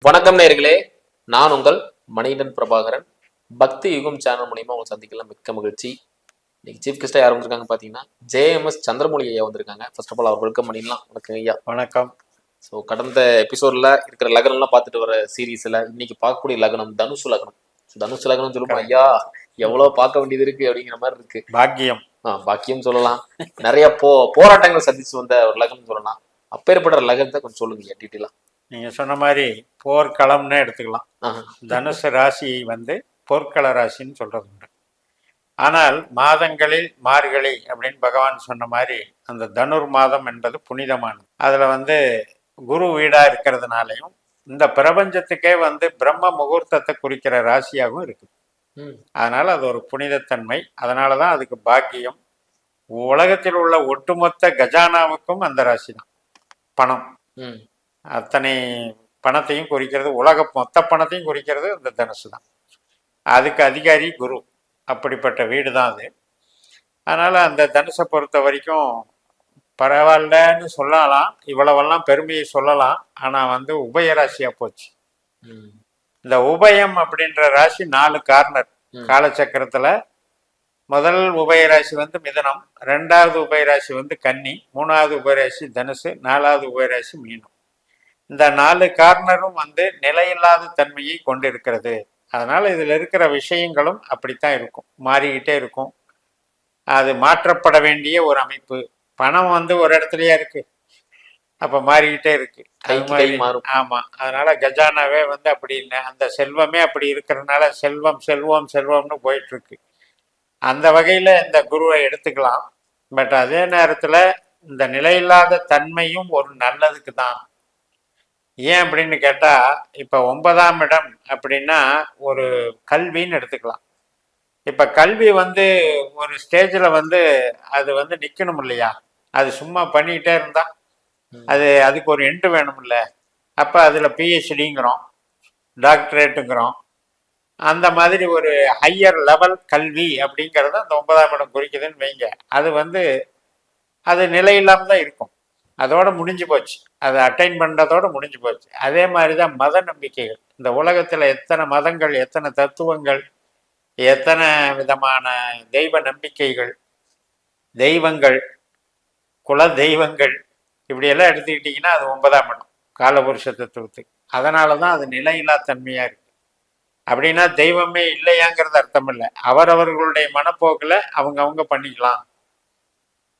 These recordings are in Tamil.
வணக்கம் நேயர்களே, நான் உங்கள் மணிகண்டன் பிரபாகரன். பக்தி யுகம் சேனல் மூலியமா உங்களை சந்திக்கலாம், மிக்க மகிழ்ச்சி. இன்னைக்கு சீஃப் கெஸ்டா யார் வந்திருக்காங்க பாத்தீங்கன்னா ஜேஎம்எஸ் சந்திரமௌலி ஐயா வந்திருக்காங்க. ஃபர்ஸ்ட் ஆஃப் ஆல் அவர் வெல்கம் பண்ணிடலாம். வணக்கம் ஐயா. வணக்கம். ஸோ கடந்த எபிசோட்ல இருக்கிற லக்னம்லாம் பார்த்துட்டு வர சீரீஸ்ல இன்னைக்கு பார்க்கக்கூடிய லக்னம் தனுசு லக்னம். தனுசு லக்னம் சொல்லுமா ஐயா, எவ்வளவு பார்க்க வேண்டியது இருக்கு அப்படிங்கிற மாதிரி இருக்கு. பாக்கியம். பாக்கியம் சொல்லலாம். நிறைய போராட்டங்கள் சந்திச்சு வந்த ஒரு லக்னம் சொல்லலாம். அப்பேற்பட்ட லக்னத்தை கொஞ்சம் சொல்லுங்க டீட்டெயிலா. நீங்க சொன்ன மாதிரி போர்க்களம்னு எடுத்துக்கலாம். தனுசு ராசி போர்க்கள ராசின்னு சொல்றது உண்டு. ஆனால் மாதங்களில் மார்கழி அப்படின்னு பகவான் சொன்ன மாதிரி அந்த தனுர் மாதம் என்பது புனிதமானது. அதுல குரு வீடா இருக்கிறதுனாலையும் இந்த பிரபஞ்சத்துக்கே பிரம்ம முகூர்த்தத்தை குறிக்கிற ராசியாகவும் இருக்குது. அதனால அது ஒரு புனிதத்தன்மை. அதனாலதான் அதுக்கு பாக்கியம். உலகத்தில் உள்ள ஒட்டுமொத்த கஜானாவுக்கும் அந்த ராசி தான். பணம், அத்தனை பணத்தையும் குறிக்கிறது, மொத்த பணத்தையும் குறிக்கிறது அந்த தனுசு தான். அதுக்கு அதிகாரி குரு. அப்படிப்பட்ட வீடு தான் அது. அதனால அந்த தனுசை பொறுத்த வரைக்கும் பரவாயில்லன்னு சொல்லலாம், இவ்வளவெல்லாம் பெருமையை சொல்லலாம். ஆனா உபயராசியா போச்சு. இந்த உபயம் அப்படின்ற ராசி 4 கார்னர் காலச்சக்கரத்துல. முதல் உபயராசி மிதுனம், 2வது உபயராசி கன்னி, 3வது உபயராசி தனுசு, 4வது உபயராசி மீனம். இந்த 4 கார்னரும் நிலையில்லாத தன்மையை கொண்டிருக்கிறது. அதனால இதுல இருக்கிற விஷயங்களும் அப்படித்தான் இருக்கும், மாறிக்கிட்டே இருக்கும். அது மாற்றப்பட வேண்டிய ஒரு அமைப்பு. பணம் ஒரு இடத்துலயே இருக்கு, அப்ப மாறிக்கிட்டே இருக்கு. அது மாதிரி ஆமா. அதனால கஜானாவே அப்படி இல்லை, அந்த செல்வமே அப்படி இருக்கிறதுனால செல்வம் செல்வம் செல்வம்னு போயிட்டு இருக்கு. அந்த வகையில இந்த குருவை எடுத்துக்கலாம். பட் அதே நேரத்துல இந்த நிலையில்லாத தன்மையும் ஒரு நல்லதுக்கு தான். ஏன் அப்படின்னு கேட்டா, இப்ப 9ஆம் இடம் அப்படின்னா ஒரு கல்வின்னு எடுத்துக்கலாம். இப்ப கல்வி ஒரு ஸ்டேஜ்ல அது நிக்கணும் இல்லையா? அது சும்மா பண்ணிக்கிட்டே இருந்தா அதுக்கு ஒரு எண்டு வேணும் இல்ல? அப்ப அதுல பிஹெச்டிங்கிறோம், டாக்டரேட்டுங்கிறோம். அந்த மாதிரி ஒரு ஹையர் லெவல் கல்வி அப்படிங்கிறத அந்த 9ஆம் இடம் குறிக்குதுன்னு வைங்க. அது நிலையில்லாம தான் இருக்கும். அதோட முடிஞ்சு போச்சு, அதை அட்டைன் பண்ணுறதோட முடிஞ்சு போச்சு. அதே மாதிரி தான் மத நம்பிக்கைகள். இந்த உலகத்தில் எத்தனை மதங்கள், எத்தனை தத்துவங்கள், எத்தனை விதமான தெய்வ நம்பிக்கைகள், தெய்வங்கள், குல தெய்வங்கள், இப்படியெல்லாம் எடுத்துக்கிட்டிங்கன்னா அது 9ஆம் இடம் காலபுருஷ தத்துவத்துக்கு. அதனால தான் அது நிலையில்லா தன்மையாக இருக்கு. அப்படின்னா தெய்வமே இல்லையாங்கிறது அர்த்தம் இல்லை. அவரவர்களுடைய மனப்போக்கில் அவங்க பண்ணிக்கலாம்.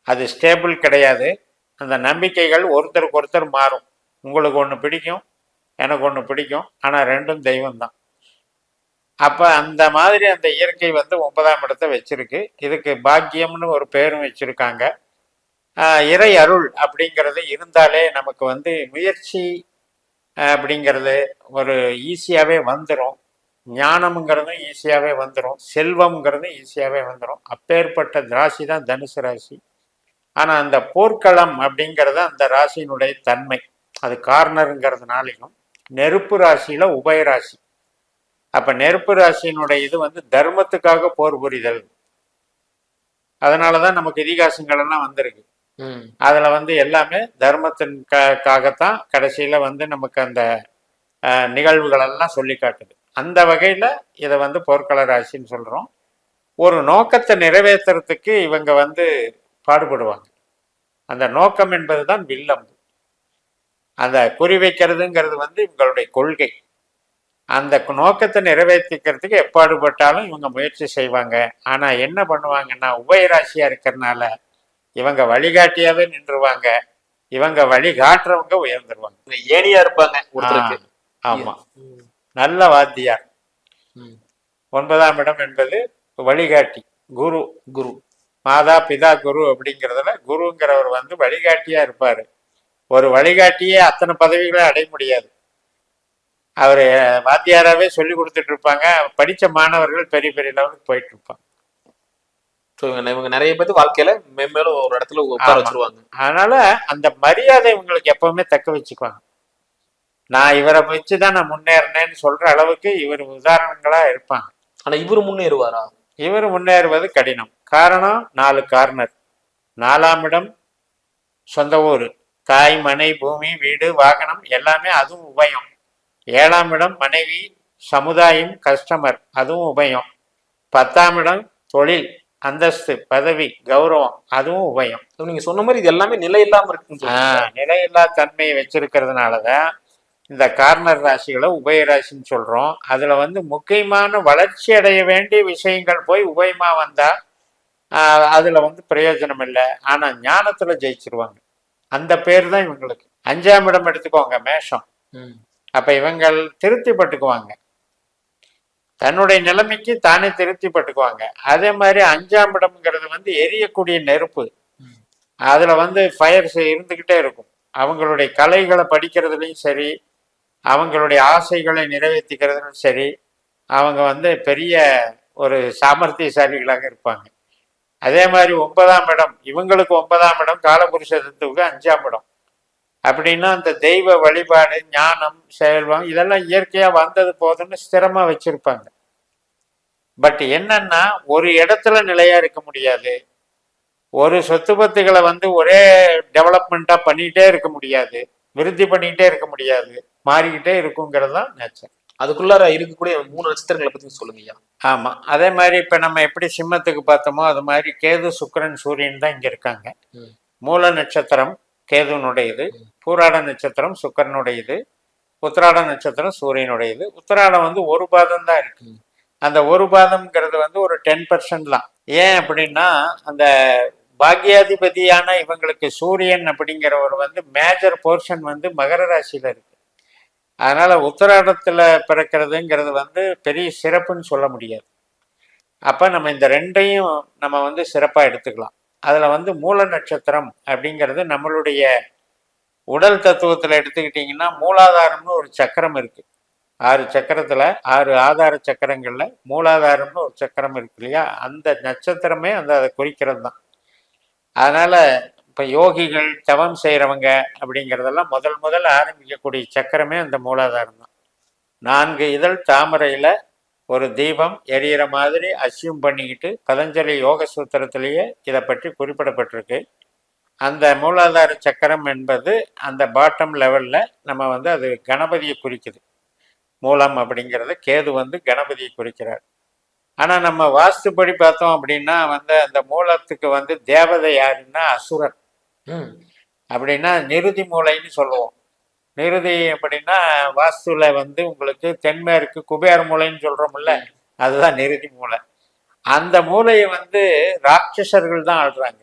அது ஸ்டேபிள் கிடையாது. அந்த நம்பிக்கைகள் ஒருத்தருக்கு ஒருத்தர் மாறும். உங்களுக்கு ஒன்று பிடிக்கும், எனக்கு ஒன்று பிடிக்கும், ஆனால் ரெண்டும் தெய்வம் தான். அப்போ அந்த மாதிரி அந்த இயற்கை 9ஆம் இடத்தை வச்சிருக்கு. இதுக்கு பாக்கியம்னு ஒரு பேரும் வச்சிருக்காங்க. இறை அருள் அப்படிங்கிறது இருந்தாலே நமக்கு முயற்சி அப்படிங்கிறது ஒரு ஈஸியாகவே வந்துடும். ஞானம்ங்கிறதும் ஈஸியாகவே வந்துடும், செல்வம்ங்கிறதும் ஈஸியாகவே வந்துடும். அப்பேற்பட்ட ராசி தான் தனுசு ராசி. ஆனா அந்த போர்க்களம் அப்படிங்கிறது அந்த ராசியினுடைய தன்மை. அது கார்னருங்கிறதுனாலையும் நெருப்பு ராசியில உபயராசி. அப்ப நெருப்பு ராசியினுடைய இது தர்மத்துக்காக போர் புரிதல். அதனாலதான் நமக்கு இதிகாசங்கள் எல்லாம் வந்திருக்கு. அதுல எல்லாமே தர்மத்தின்காகத்தான் கடைசியில நமக்கு அந்த நிகழ்வுகள் எல்லாம் சொல்லி காட்டுது. அந்த வகையில இதை போர்க்கள ராசின்னு சொல்றோம். ஒரு நோக்கத்தை நிறைவேற்றுறதுக்கு இவங்க பாடுபடுவாங்க. அந்த நோக்கம் என்பதுதான் வில்லம். அந்த குறி வைக்கிறதுங்கிறது இவங்களுடைய கொள்கை. அந்த நோக்கத்தை நிறைவேற்றிக்கிறதுக்கு எப்பாடுபட்டாலும் இவங்க முயற்சி செய்வாங்க. ஆனா என்ன பண்ணுவாங்கன்னா, உபயராசியா இருக்கிறதுனால இவங்க வழிகாட்டியாவே நின்றுவாங்க. இவங்க வழிகாட்டுறவங்க உயர்ந்துருவாங்க, ஏனியா இருப்பாங்க. ஆமா, நல்ல வாத்தியார். 9ஆம் இடம் என்பது வழிகாட்டி, குரு. குரு மாதா பிதா குரு அப்படிங்கிறதுல குருங்கிறவர் வழிகாட்டியா இருப்பாரு. ஒரு வழிகாட்டியே அத்தனை பதவிகளை அடைய முடியாது. அவரு வாத்தியாராவே சொல்லி கொடுத்துட்டு இருப்பாங்க. படிச்ச மாணவர்கள் பெரிய பெரிய லெவலுக்கு போயிட்டு இருப்பாங்க. இவங்க நிறைய பேர் வாழ்க்கையில மேலும் ஒரு இடத்துல உட்கார வச்சிருவாங்க. அதனால அந்த மரியாதை இவங்களுக்கு எப்பவுமே தக்க வச்சுக்குவாங்க. நான் இவரை வச்சுதான் நான் முன்னேறினேன்னு சொல்ற அளவுக்கு இவர் உதாரணங்களா இருப்பாங்க. ஆனா இவரு முன்னேறுவாரா? இவர் முன்னேறுவது கடினம். காரணம் 4 கார்னர். 4ஆம் இடம் சொந்த ஊர், தாய், மனை, பூமி, வீடு, வாகனம் எல்லாமே அதுவும் உபயம். 7ஆம் இடம் மனைவி, சமுதாயம், கஸ்டமர், அதுவும் உபயம். 10ஆம் இடம் தொழில், அந்தஸ்து, பதவி, கௌரவம், அதுவும் உபயம். நீங்க சொன்ன மாதிரி இது எல்லாமே நிலை இல்லாம இருக்குன்னு நிலையில்லா தன்மையை வச்சிருக்கிறதுனாலதான் இந்த கார்னர் ராசிகளை உபய ராசின்னு சொல்றோம். அதுல வந்து முக்கியமான வளர்ச்சி அடைய வேண்டிய விஷயங்கள் போய் உபயமா வந்தா அதுல வந்து பிரயோஜனம் இல்லை. ஆனா ஞானத்துல ஜெயிச்சிருவாங்க. அந்த பேர் தான் இவங்களுக்கு. 5ஆம் இடம் எடுத்துக்கோங்க, மேஷம். அப்ப இவங்கள் திருப்திப்பட்டுக்குவாங்க, தன்னுடைய நிலைமைக்கு தானே திருப்திப்பட்டுக்குவாங்க. அதே மாதிரி 5ஆம் இடம்ங்கிறது வந்து எரியக்கூடிய நெருப்பு. அதுல வந்து ஃபயர்ஸ் இருந்துகிட்டே இருக்கும். அவங்களுடைய கலைகளை படிக்கிறதுலையும் சரி, அவங்களுடைய ஆசைகளை நிறைவேற்றிக்கிறதுலும் சரி, அவங்க வந்து பெரிய ஒரு சாமர்த்தியசாலிகளாக இருப்பாங்க. அதே மாதிரி 9ஆம் இடம், இவங்களுக்கு 9ஆம் இடம் காலபுருஷ தத்துவுக்கு 5ஆம் இடம். அப்படின்னா அந்த தெய்வ வழிபாடு, ஞானம், செல்வம் இதெல்லாம் இயற்கையா வந்தது போதுன்னு ஸ்திரமா வச்சிருப்பாங்க. பட் என்னன்னா ஒரு இடத்துல நிலையா இருக்க முடியாது. ஒரு சொத்து பத்துகளை வந்து ஒரே டெவலப்மெண்டா பண்ணிட்டே இருக்க முடியாது, விருத்தி பண்ணிக்கிட்டே இருக்க முடியாது, மாறிக்கிட்டே இருக்குங்கிறது தான் நேச்சர். அதுக்குள்ளார இருக்கக்கூடிய 3 நட்சத்திரங்களை பத்தி சொல்லுங்கய்யா. ஆமா, அதே மாதிரி இப்ப நம்ம எப்படி சிம்மத்துக்கு பார்த்தோமோ அது மாதிரி கேது, சுக்கிரன், சூரியன் தான் இங்க இருக்காங்க. மூல நட்சத்திரம் கேதுனுடையது, பூராட நட்சத்திரம் சுக்கிரனுடையது, உத்திராட நட்சத்திரம் சூரியனுடையது. உத்திராடம் வந்து ஒரு பாதம் தான் இருக்கு. அந்த ஒரு பாதம்ங்கிறது வந்து ஒரு 10% தான். ஏன் அப்படின்னா அந்த பாக்யாதிபதியான இவங்களுக்கு சூரியன் அப்படிங்கிறவர் வந்து மேஜர் போர்ஷன் வந்து மகர ராசியில இருக்கு. அதனால உத்திராடத்துல பிறக்கிறதுங்கிறது வந்து பெரிய சிறப்புன்னு சொல்ல முடியாது. அப்ப நம்ம இந்த ரெண்டையும் நம்ம வந்து சிறப்பா எடுத்துக்கலாம். அதுல வந்து மூல நட்சத்திரம் அப்படிங்கிறது நம்மளுடைய உடல் தத்துவத்துல எடுத்துக்கிட்டீங்கன்னா மூலாதாரம்னு ஒரு சக்கரம் இருக்கு. 6 சக்கரத்துல 6 ஆதார சக்கரங்கள்ல மூலாதாரம்னு ஒரு சக்கரம் இருக்கு இல்லையா, அந்த நட்சத்திரமே அந்த அதை குறிக்கிறது தான். அதனால இப்ப யோகிகள், தவம் செய்யறவங்க அப்படிங்கிறதெல்லாம் முதல் ஆரம்பிக்கக்கூடிய சக்கரமே அந்த மூலாதாரம் தான். 4 இதழ் தாமரையில ஒரு தீபம் எரியிற மாதிரி அசியூம் பண்ணிக்கிட்டு பதஞ்சலி யோக சூத்திரத்திலேயே இதை பற்றி குறிப்பிடப்பட்டிருக்கு. அந்த மூலாதார சக்கரம் என்பது அந்த பாட்டம் லெவல்ல நம்ம வந்து அது கணபதியை குறிக்குது. மூலம் அப்படிங்கிறது கேது வந்து கணபதியை குறிக்கிறார். ஆனா நம்ம வாஸ்துப்படி பார்த்தோம் அப்படின்னா வந்து அந்த மூலத்துக்கு வந்து தேவதை யாருன்னா அசுரன். அப்படின்னா நிருதி மூலைன்னு சொல்லுவோம். நிருதி அப்படின்னா வாஸ்துல வந்து உங்களுக்கு தென்மேற்கு குபேர மூலைன்னு சொல்றோம்ல, அதுதான் நிருதி மூலை. அந்த மூலையை வந்து ராட்சசர்கள் தான் ஆள்றாங்க,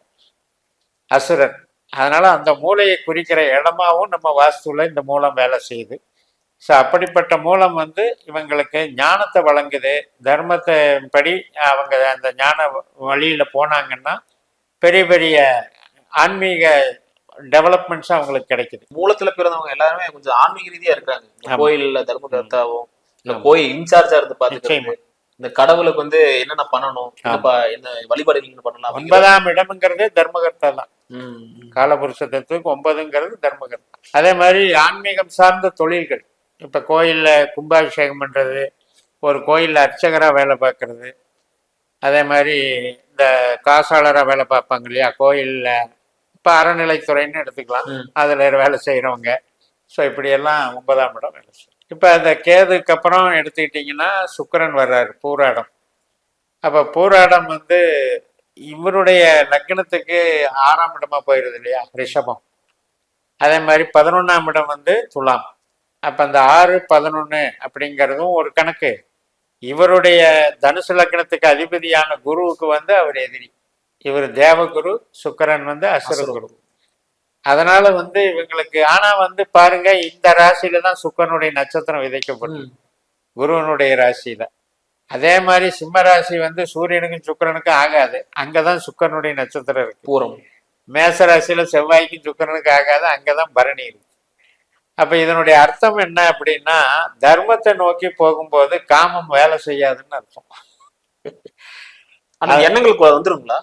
அசுரன். அதனால அந்த மூலையை குறிக்கிற இடமாவும் நம்ம வாஸ்துல இந்த மூலம் வேலை செய்யுது. ஸோ அப்படிப்பட்ட மூலம் வந்து இவங்களுக்கு ஞானத்தை வழங்குது. தர்மத்தை படி அவங்க அந்த ஞான வழியில போனாங்கன்னா பெரிய பெரிய ஆன்மீக டெவலப்மெண்ட்ஸ் அவங்களுக்கு கிடைக்குது. மூலத்துல பிறந்தவங்க எல்லாருமே கொஞ்சம் ஆன்மீக ரீதியா இருக்காங்க. கோயில்ல தர்மகர்த்தாவும் இல்ல கோயில் இன்சார்ஜா இருந்து பாத்துக்கிறாங்க. இந்த கடவுளுக்கு வந்து என்னென்ன பண்ணணும், என்ன வழிபாடு நீங்க பண்ணலாம். 9ஆம் இடம்ங்கிறது தர்மகர்த்தா தான். காலபுருஷத்துக்கு 9ங்கிறது தர்மகர்த்தா. அதே மாதிரி ஆன்மீகம் சார்ந்த தொழில்கள், இப்ப கோயில்ல கும்பாபிஷேகம் பண்றது, ஒரு கோயில்ல அர்ச்சகரா வேலை பார்க்கறது, அதே மாதிரி இந்த காசாளரா வேலை பார்ப்பாங்க இல்லையா கோயில்ல, இப்ப அறநிலைத்துறைன்னு எடுத்துக்கலாம், அதுல வேலை செய்யறவங்க. ஸோ இப்படி எல்லாம் 9ஆம் இடம் வேலை செய்யும். இப்ப அந்த கேதுக்கு அப்புறம் எடுத்துக்கிட்டீங்கன்னா சுக்கிரன் வர்றாரு, பூராடம். அப்ப பூராடம் வந்து இவருடைய லக்னத்துக்கு 6ஆம் இடமா போயிருது இல்லையா, ரிஷபம். அதே மாதிரி 11ஆம் இடம் வந்து துலாம். அப்ப அந்த 6, 11 அப்படிங்கிறதும் ஒரு கணக்கு. இவருடைய தனுசு லக்னத்துக்கு அதிபதியான குருவுக்கு வந்து அவர் எதிரி. இவர் தேவகுரு, சுக்கிரன் வந்து அசுரகுரு. அதனால வந்து இவங்களுக்கு ஆனா வந்து பாருங்க இந்த ராசியில தான் சுக்கிரனுடைய நட்சத்திரம் விதைக்கப்படும், குருவனுடைய ராசியில. அதே மாதிரி சிம்ம ராசி வந்து சூரியனுக்கும் சுக்கிரனுக்கும் ஆகாது, அங்கதான் சுக்கிரனுடைய நட்சத்திரம் இருக்கு. பூரம். மேச ராசியில செவ்வாய்க்கும் சுக்கிரனுக்கு ஆகாது, அங்கதான் பரணி இருக்கு. அப்ப இதனுடைய அர்த்தம் என்ன அப்படின்னா தர்மத்தை நோக்கி போகும்போது காமம் வேலை செய்யாதுன்னு அர்த்தம். அந்த எண்ணங்களுக்கு வந்துருங்களா?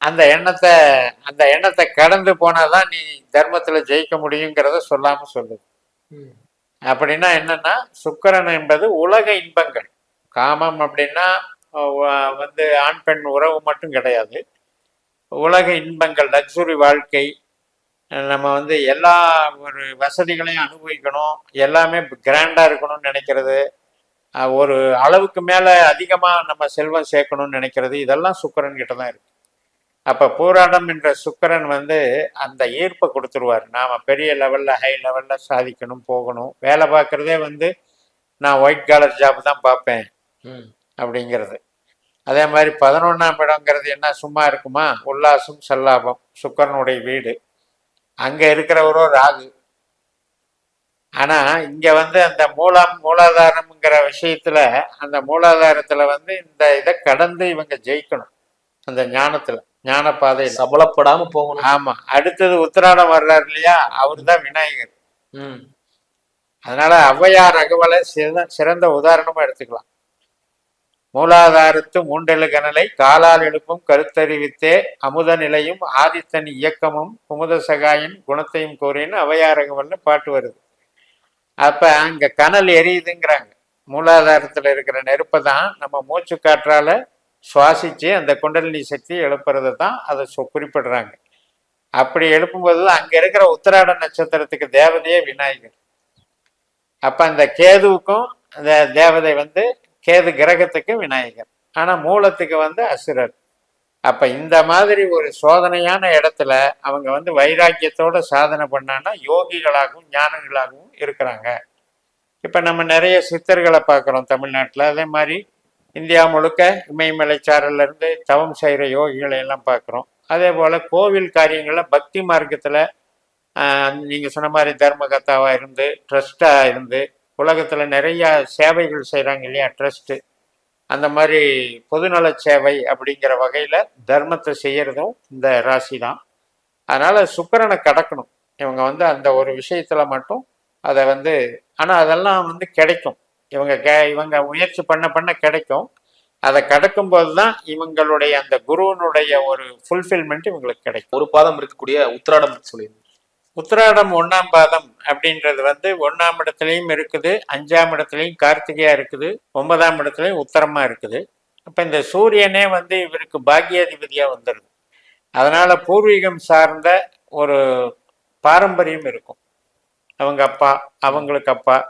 அந்த எண்ணத்தை கடந்து போனாதான் நீ தர்மத்துல ஜெயிக்க முடியுங்கிறத சொல்லாம சொல்லுது. அப்படின்னா என்னன்னா சுக்கிரன் என்பது உலக இன்பங்கள். காமம் அப்படின்னா வந்து ஆண் பெண் உறவு மட்டும் கிடையாது, உலக இன்பங்கள், லக்ஸுரி வாழ்க்கை, நம்ம வந்து எல்லா ஒரு வசதிகளையும் அனுபவிக்கணும், எல்லாமே கிராண்டா இருக்கணும்னு நினைக்கிறது, ஒரு அளவுக்கு மேல அதிகமா நம்ம செல்வம் சேர்க்கணும்னு நினைக்கிறது, இதெல்லாம் சுக்கிரன் கிட்ட தான் இருக்கு. அப்ப பூராடம் என்ற சுக்கிரன் வந்து அந்த ஈர்ப்பை கொடுத்துருவார். நாம பெரிய லெவல்ல ஹை லெவல்ல சாதிக்கணும், போகணும். வேலை பார்க்கறதே வந்து நான் ஒயிட் காலர் ஜாப் தான் பார்ப்பேன் அப்படிங்கிறது. அதே மாதிரி 11ஆம் இடங்கிறது என்ன சும்மா இருக்குமா? உல்லாசம் சல்லாபம், சுக்கிரனுடைய வீடு. அங்க இருக்கிறவரோ ராகு. ஆனா இங்க வந்து அந்த மூலாதாரம்ங்கிற விஷயத்துல, அந்த மூலாதாரத்துல வந்து இந்த இதை கடந்து இவங்க ஜெயிக்கணும். அந்த ஞானத்துல, ஞான பாதையில சபலப்படாம போகணும். ஆமா. அடுத்தது உத்திராடம் வர்றாரு இல்லையா, அவரு தான் விநாயகர். அதனால ஔவையார் அகவலை சிறந்த உதாரணமா எடுத்துக்கலாம். மூலாதாரத்து மூண்டெழு கனலை காலால் எழுப்பும் கருத்தறிவித்தே அமுத நிலையும் ஆதித்தன் இயக்கமும் குமுத சகாயின் குணத்தையும் கோரின்னு ஔவையார் அகவல்ல பாட்டு வருது. அப்ப அங்க கனல் எரியுதுங்கிறாங்க. மூலாதாரத்துல இருக்கிற நெருப்பை தான் நம்ம மூச்சு காற்றால சுவாசிச்சு அந்த குண்டலினி சக்தி எழுப்புறதை தான் அதை குறிப்பிடுறாங்க. அப்படி எழுப்பும்போது அங்க இருக்கிற உத்திராட நட்சத்திரத்துக்கு தேவதையே விநாயகர். அப்ப அந்த கேதுவுக்கும் அந்த தேவதை வந்து கேது கிரகத்துக்கு விநாயகர், ஆனா மூலத்துக்கு வந்து அசுரர். அப்ப இந்த மாதிரி ஒரு சோதனையான இடத்துல அவங்க வந்து வைராக்கியத்தோட சாதனை பண்ணான்னா யோகிகளாகவும் ஞானங்களாகவும் இருக்கிறாங்க. இப்ப நம்ம நிறைய சித்தர்களை பார்க்குறோம் தமிழ்நாட்டில். அதே மாதிரி இந்தியா முழுக்க இமயமலைச்சாரல்ல இருந்து தவம் செய்கிற யோகிகளை எல்லாம் பார்க்குறோம். அதே போல கோவில் காரியங்களில் பக்தி மார்க்கத்தில் நீங்க சொன்ன மாதிரி தர்மகத்தாவா இருந்து ட்ரஸ்டா இருந்து உலகத்துல நிறைய சேவைகள் செய்யறாங்க இல்லையா, ட்ரஸ்ட். அந்த மாதிரி பொதுநல சேவை அப்படிங்கிற வகையில தர்மத்தை செய்யறதும் இந்த ராசி தான். அதனால சுக்கிரனை கடக்கணும் இவங்க வந்து அந்த ஒரு விஷயத்துல மட்டும் அதை வந்து. ஆனா அதெல்லாம் வந்து கிடைக்கும். இவங்க முயற்சி பண்ண கிடைக்கும். அதை கடக்கும் போதுதான் இவங்களுடைய அந்த குருவனுடைய ஒரு ஃபுல்ஃபில்மெண்ட் இவங்களுக்கு கிடைக்கும். ஒரு பாதம் இருக்கக்கூடிய உத்திராடம் சொல்லியிருந்தேன். உத்திராடம் 1ஆம் பாதம் அப்படின்றது வந்து 1ஆம் இடத்துலையும் இருக்குது, 5ஆம் இடத்துலையும் கார்த்திகையா இருக்குது, 9ஆம் இடத்துலையும் உத்தரமா இருக்குது. அப்ப இந்த சூரியனே வந்து இவருக்கு பாக்கியாதிபதியா வந்துடுது. அதனால பூர்வீகம் சார்ந்த ஒரு பாரம்பரியம் இருக்கும். அவங்க அப்பா, அவங்களுக்கு அப்பா,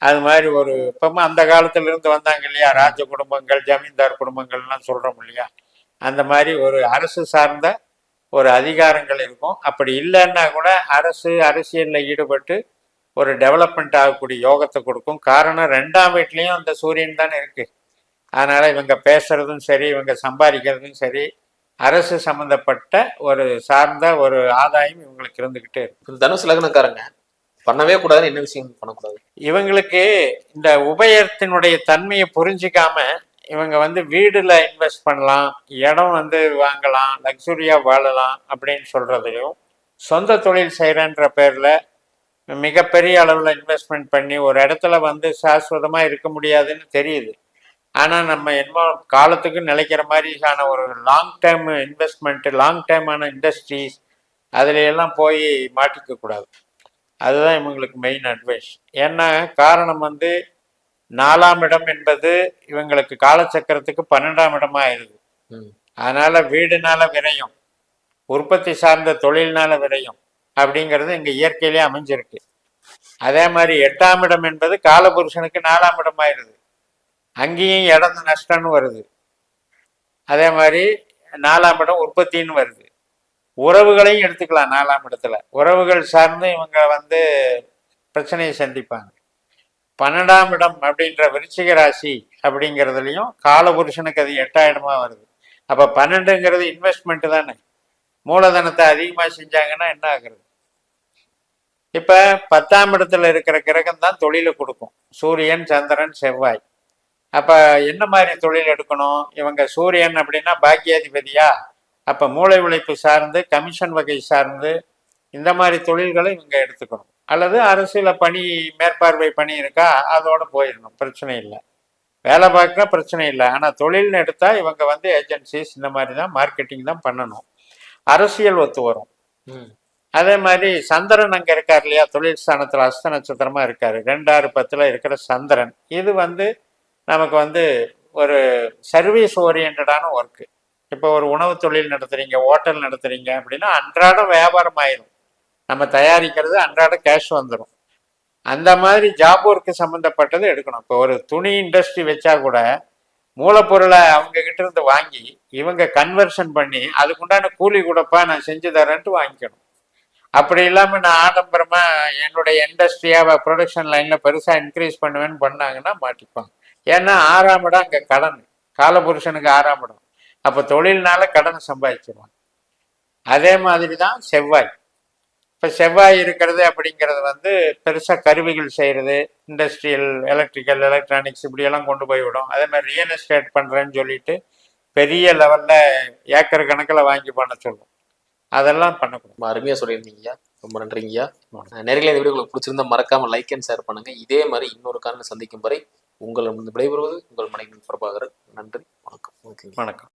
அது மாதிரி ஒரு இப்பமா அந்த காலத்துல இருந்து வந்தாங்க இல்லையா, ராஜ குடும்பங்கள், ஜமீன்தார் குடும்பங்கள்லாம் சொல்றோம் இல்லையா, அந்த மாதிரி ஒரு அரசு சார்ந்த ஒரு அதிகாரங்கள் இருக்கும். அப்படி இல்லைன்னா கூட அரசியல்ல ஈடுபட்டு ஒரு டெவலப்மெண்ட் ஆகக்கூடிய யோகத்தை கொடுக்கும். காரணம் 2ஆம் வீட்லயும் அந்த சூரியன் தானே இருக்கு. அதனால இவங்க பேசுறதும் சரி, இவங்க சம்பாதிக்கிறதும் சரி, அரசு சம்பந்தப்பட்ட ஒரு சார்ந்த ஒரு ஆதாயம் இவங்களுக்கு இருந்துகிட்டே இருக்கு. தனுசு லக்னக்காரங்க பண்ணவே கூடாதுன்னு என்ன விஷயம் பண்ணக்கூடாது? இவங்களுக்கு இந்த உபயத்தினுடைய தன்மையை புரிஞ்சிக்காம இவங்க வந்து வீடுல இன்வெஸ்ட் பண்ணலாம், இடம் வந்து வாங்கலாம், லக்ஸுரியா வாழலாம் அப்படின்னு சொல்றதையும், சொந்த தொழில் செய்யறன்ற பேர்ல மிகப்பெரிய அளவுல இன்வெஸ்ட்மெண்ட் பண்ணி ஒரு இடத்துல வந்து சாஸ்வதமா இருக்க முடியாதுன்னு தெரியுது. ஆனா நம்ம என்ன காலத்துக்கு நிலைக்கிற மாதிரியான ஒரு லாங் டேர்ம் இன்வெஸ்ட்மெண்ட், லாங் டேர்மான இண்டஸ்ட்ரீஸ் அதுல எல்லாம் போய் மாட்டிக்க கூடாது. அதுதான் இவங்களுக்கு மெயின் அட்வைஸ். ஏன்னா காரணம் வந்து 4ஆம் இடம் என்பது இவங்களுக்கு காலச்சக்கரத்துக்கு 12ஆம் இடமா ஆயிடுது. அதனால வீடுனால விரயம், உற்பத்தி சார்ந்த தொழில்னால விரயம் அப்படிங்கிறது இங்க இயற்கையிலே அமைஞ்சிருக்கு. அதே மாதிரி 8ஆம் இடம் என்பது காலபுருஷனுக்கு 4ஆம் இடம் ஆயிடுது. அங்கேயும் இடம் நஷ்டம்னு வருது. அதே மாதிரி 4ஆம் இடம் உற்பத்தின்னு வருது. உறவுகளையும் எடுத்துக்கலாம். 4ஆம் இடத்துல உறவுகள் சார்ந்து இவங்க வந்து பிரச்சனையை சந்திப்பாங்க. 12ஆம் இடம் அப்படின்ற விருச்சிக ராசி அப்படிங்கிறதுலையும் காலபுருஷனுக்கு அது 8ஆம் இடமா வருது. அப்ப 12ங்கிறது இன்வெஸ்ட்மெண்ட் தானே. மூலதனத்தை அதிகமா செஞ்சாங்கன்னா என்ன ஆகுறது? இப்ப 10ஆம் இடத்துல இருக்கிற கிரகம் தான் தொழிலை கொடுக்கும், சூரியன், சந்திரன், செவ்வாய். அப்ப என்ன மாதிரி தொழில் எடுக்கணும் இவங்க? சூரியன் அப்படின்னா பாக்கியாதிபதியா, அப்ப மூளை உழைப்பு சார்ந்து, கமிஷன் வகை சார்ந்து இந்த மாதிரி தொழில்களை இவங்க எடுத்துக்கணும். அல்லது அரசியல பணி, மேற்பார்வை பணி இருக்கா, அதோட போயிடணும், பிரச்சனை இல்லை. வேலை பார்க்க பிரச்சனை இல்லை. ஆனா தொழில்னு எடுத்தா இவங்க வந்து ஏஜென்சிஸ் இந்த மாதிரி தான், மார்க்கெட்டிங் தான் பண்ணணும். அரசியல் ஒத்து வரும். அதே மாதிரி சந்திரன் அங்க இருக்காரு இல்லையா, தொழில் ஸ்தானத்துல அஸ்த நட்சத்திரமா இருக்காரு, 2, 6, 10ல இருக்கிற சந்திரன். இது வந்து நமக்கு வந்து ஒரு சர்வீஸ் ஓரியன்டான ஒர்க்கு. இப்போ ஒரு உணவு தொழில் நடத்துறீங்க, ஹோட்டல் நடத்துறீங்க அப்படின்னா அன்றாடம் வியாபாரம் ஆயிரும். நம்ம தயாரிக்கிறது அன்றாட கேஷ் வந்துடும். அந்த மாதிரி ஜாப் ஒர்க்கு சம்மந்தப்பட்டது எடுக்கணும். இப்போ ஒரு துணி இண்டஸ்ட்ரி வச்சா கூட மூலப்பொருளை அவங்க கிட்ட இருந்து வாங்கி இவங்க கன்வர்ஷன் பண்ணி அதுக்குண்டான கூலி கூடப்பா நான் செஞ்சு தரேன்ட்டு வாங்கிக்கணும். அப்படி இல்லாமல் நான் ஆடம்பரமா என்னுடைய இண்டஸ்ட்ரியாக ப்ரொடக்ஷன் லைனில் பெருசாக இன்க்ரீஸ் பண்ணுவேன்னு பண்ணாங்கன்னா மாட்டிப்பாங்க. ஏன்னா 6ஆம் இடம் அங்கே கடன், காலபுருஷனுக்கு 6ஆம் இடம். அப்போ தொழில்னால கடனை சம்பாதிச்சிருவாங்க. அதே மாதிரி தான் செவ்வாய். இப்போ செவ்வாய் இருக்கிறது அப்படிங்கிறது வந்து பெருசாக கருவிகள் செய்கிறது, இண்டஸ்ட்ரியல், எலக்ட்ரிக்கல், எலக்ட்ரானிக்ஸ் இப்படியெல்லாம் கொண்டு போய் விடும். அதே மாதிரி ரியல் எஸ்டேட் பண்ணுறேன்னு சொல்லிட்டு பெரிய லெவலில் ஏக்கர் கணக்கில் வாங்கி பண்ண சொல்லும். அதெல்லாம் பண்ணக்கூடாது. ரொம்ப அருமையாக சொல்லியிருந்தீங்கய்யா. ரொம்ப நன்றிங்கய்யா. நேரில் இந்த வீடியோ உங்களுக்கு பிடிச்சிருந்தா மறக்காம லைக் அண்ட் ஷேர் பண்ணுங்க. இதே மாதிரி இன்னொரு காரணம் சந்திக்கும் வரை உங்கள் விடைபெறுவது உங்கள் மணிகண்டன் பிரபாகரன். நன்றி, வணக்கம். வணக்கம்.